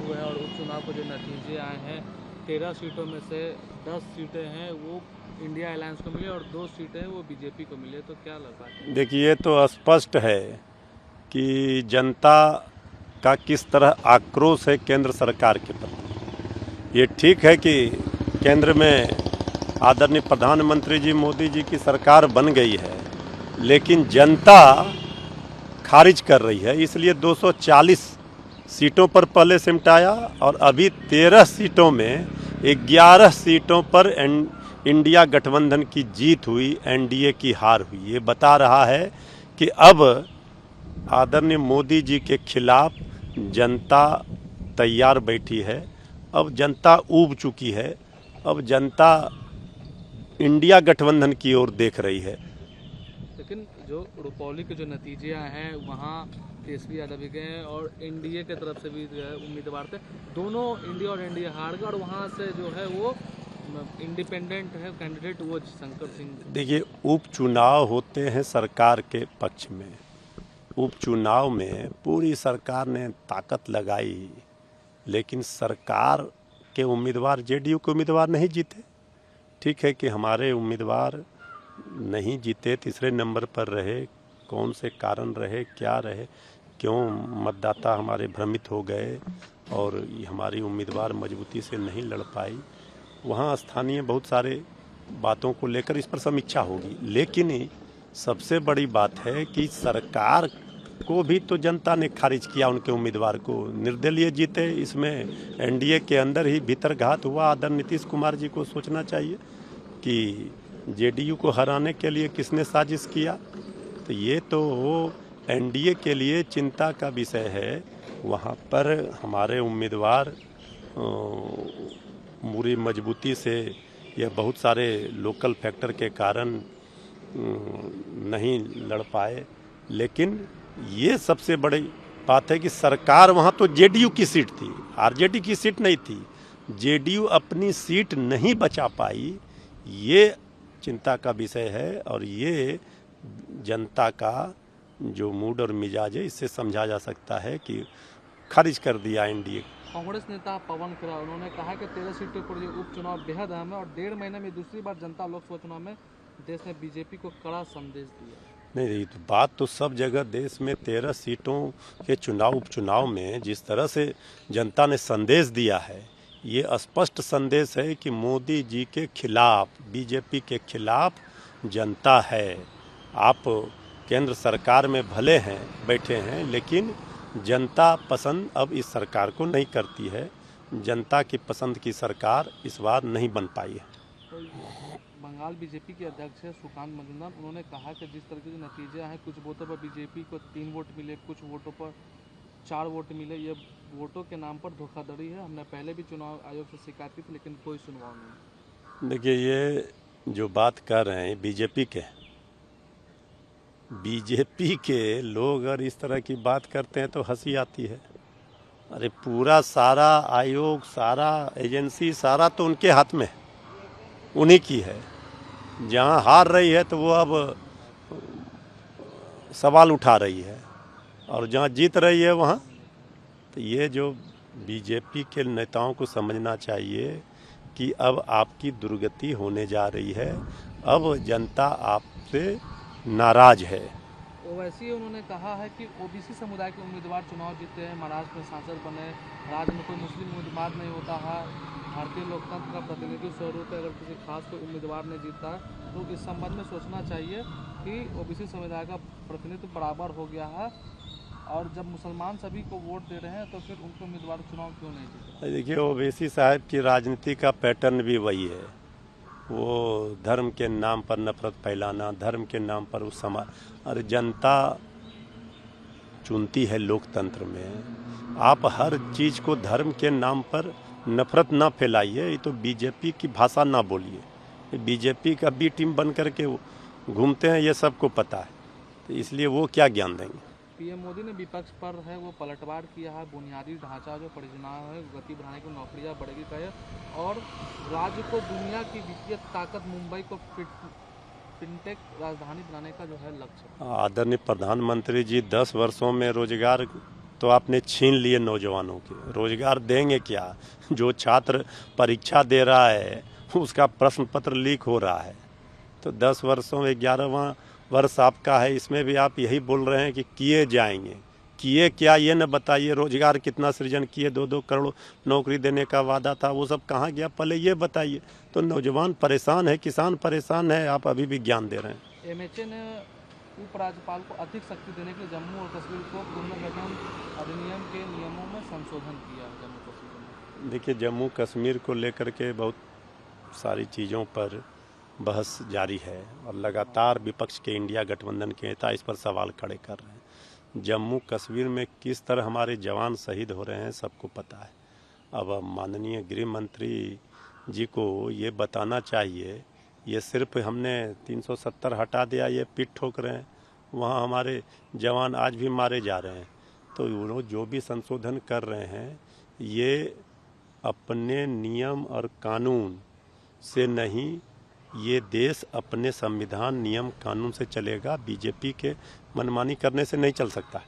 हुए हैं और उपचुनाव के जो नतीजे आए हैं 13 सीटों में से 10 सीटें हैं वो इंडिया अलायंस को मिले और 2 सीटें वो बीजेपी को मिले, तो क्या लग रहा है? देखिए, तो स्पष्ट है कि जनता का किस तरह आक्रोश है केंद्र सरकार के प्रति। ये ठीक है कि केंद्र में आदरणीय प्रधानमंत्री जी मोदी जी की सरकार बन गई है, लेकिन जनता खारिज कर रही है, इसलिए 240 सीटों पर पहले सिमटाया और अभी 13 सीटों में 11 सीटों पर इंडिया गठबंधन की जीत हुई, एनडीए की हार हुई। ये बता रहा है कि अब आदरणीय मोदी जी के खिलाफ जनता तैयार बैठी है। अब जनता ऊब चुकी है, अब जनता इंडिया गठबंधन की ओर देख रही है। लेकिन जो रुपौली के जो नतीजे आए हैं वहाँ तेजस्वी यादव भी गए हैं और एनडीए के तरफ से भी जो है उम्मीदवार थे, दोनों इंडिया और एनडीए हार गए और वहाँ से जो है वो इंडिपेंडेंट है कैंडिडेट वो शंकर सिंह। देखिए, उपचुनाव होते हैं सरकार के पक्ष में। उपचुनाव में पूरी सरकार ने ताकत लगाई, लेकिन सरकार के उम्मीदवार जेडीयू के उम्मीदवार नहीं जीते। ठीक है कि हमारे उम्मीदवार नहीं जीते, तीसरे नंबर पर रहे, कौन से कारण रहे, क्या रहे, क्यों मतदाता हमारे भ्रमित हो गए और हमारी उम्मीदवार मजबूती से नहीं लड़ पाई, वहाँ स्थानीय बहुत सारे बातों को लेकर इस पर समीक्षा होगी। लेकिन सबसे बड़ी बात है कि सरकार को भी तो जनता ने खारिज किया, उनके उम्मीदवार को निर्दलीय जीते। इसमें एनडीए के अंदर ही भीतरघात हुआ। आदरणीय नीतीश कुमार जी को सोचना चाहिए कि जेडीयू को हराने के लिए किसने साजिश किया। तो ये तो एनडीए के लिए चिंता का विषय है। वहाँ पर हमारे उम्मीदवार पूरी मजबूती से या बहुत सारे लोकल फैक्टर के कारण नहीं लड़ पाए। लेकिन ये सबसे बड़ी बात है कि सरकार, वहाँ तो जेडीयू की सीट थी, आरजेडी की सीट नहीं थी। जेडीयू अपनी सीट नहीं बचा पाई, ये चिंता का विषय है और ये जनता का जो मूड और मिजाज है, इससे समझा जा सकता है कि खारिज कर दिया एनडीए। कांग्रेस नेता पवन खेरा उन्होंने कहा कि 13 सीटों पर ये उपचुनाव बेहद अहम है और 1.5 महीने में दूसरी बार जनता लोकसभा चुनाव में देश ने बीजेपी को कड़ा संदेश दिया। नहीं, तो बात तो सब जगह देश में 13 सीटों के उपचुनाव में जिस तरह से जनता ने संदेश दिया है, ये स्पष्ट संदेश है कि मोदी जी के खिलाफ, बीजेपी के खिलाफ जनता है। आप केंद्र सरकार में भले हैं, बैठे हैं, लेकिन जनता पसंद अब इस सरकार को नहीं करती है। जनता की पसंद की सरकार इस बार नहीं बन पाई है। तो बंगाल बीजेपी के अध्यक्ष है सुकांत मजूमदार, उन्होंने कहा कि जिस तरह के नतीजे हैं, कुछ वोटों पर बीजेपी को 3 वोट मिले, कुछ वोटों पर 4 वोट मिले, ये वोटों के नाम पर धोखाधड़ी है। हमने पहले भी चुनाव आयोग से शिकायत की थी लेकिन कोई सुनवाई नहीं। देखिए, ये जो बात कर रहे हैं बीजेपी के लोग अगर इस तरह की बात करते हैं तो हंसी आती है। अरे पूरा सारा आयोग, सारा एजेंसी, सारा तो उनके हाथ में है, उन्हीं की है। जहाँ हार रही है तो वो अब सवाल उठा रही है और जहाँ जीत रही है वहाँ, तो ये जो बीजेपी के नेताओं को समझना चाहिए कि अब आपकी दुर्गति होने जा रही है। अब जनता आपसे नाराज है। ओवैसी उन्होंने कहा है कि ओबीसी समुदाय के उम्मीदवार चुनाव जीते हैं, महाराष्ट्र में सांसद बने, राज्य में कोई मुस्लिम उम्मीदवार नहीं होता है, भारतीय लोकतंत्र का प्रतिनिधित्व स्वरूप है। अगर किसी खास कोई उम्मीदवार ने जीता है तो इस संबंध में सोचना चाहिए कि ओबीसी समुदाय का प्रतिनिधित्व बराबर हो गया है और जब मुसलमान सभी को वोट दे रहे हैं तो फिर उनके उम्मीदवार चुनाव क्यों नहीं जीते। देखिए, ओवैसी साहब की राजनीति का पैटर्न भी वही है। वो धर्म के नाम पर नफरत फैलाना, धर्म के नाम पर उस समाज, और जनता चुनती है लोकतंत्र में। आप हर चीज़ को धर्म के नाम पर नफरत ना फैलाइए। ये तो बीजेपी की भाषा ना बोलिए। बीजेपी का बी टीम बन करके घूमते हैं, ये सबको पता है, तो इसलिए वो क्या ज्ञान देंगे। पीएम मोदी ने विपक्ष पर है वो पलटवार किया है, बुनियादी ढांचा जो परियोजना है गति बढ़ाने की, नौकरियां बढ़ेगी कहे और राज्य को दुनिया की वित्तीय ताकत, मुंबई को फिनटेक राजधानी बनाने का जो है लक्ष्य। आदरणीय प्रधानमंत्री जी 10 वर्षों में रोजगार तो आपने छीन लिए नौजवानों के, रोजगार देंगे क्या? जो छात्र परीक्षा दे रहा है उसका प्रश्न पत्र लीक हो रहा है। तो 10 वर्षों में 11वां वर्ष आपका है, इसमें भी आप यही बोल रहे हैं कि किए जाएंगे। किए क्या ये न बताइए, रोजगार कितना सृजन किए, 2-2 करोड़ नौकरी देने का वादा था, वो सब कहाँ गया पहले ये बताइए। तो नौजवान परेशान है, किसान परेशान है, आप अभी भी ज्ञान दे रहे हैं। एमएचए ने उपराज्यपाल को अधिक शक्ति देने के लिए जम्मू और कश्मीर को पुनर्गठन अधिनियम के नियमों में संशोधन किया है जम्मू कश्मीर में। देखिए, जम्मू कश्मीर को लेकर के बहुत सारी चीज़ों पर बहस जारी है और लगातार विपक्ष के इंडिया गठबंधन के नेता इस पर सवाल खड़े कर रहे हैं। जम्मू कश्मीर में किस तरह हमारे जवान शहीद हो रहे हैं सबको पता है। अब माननीय गृह मंत्री जी को ये बताना चाहिए, ये सिर्फ हमने 370 हटा दिया ये पीठ ठोक रहे हैं, वहाँ हमारे जवान आज भी मारे जा रहे हैं। तो वो जो भी संशोधन कर रहे हैं ये अपने नियम और कानून से नहीं, ये देश अपने संविधान नियम कानून से चलेगा। बीजेपी के मनमानी करने से नहीं चल सकता है।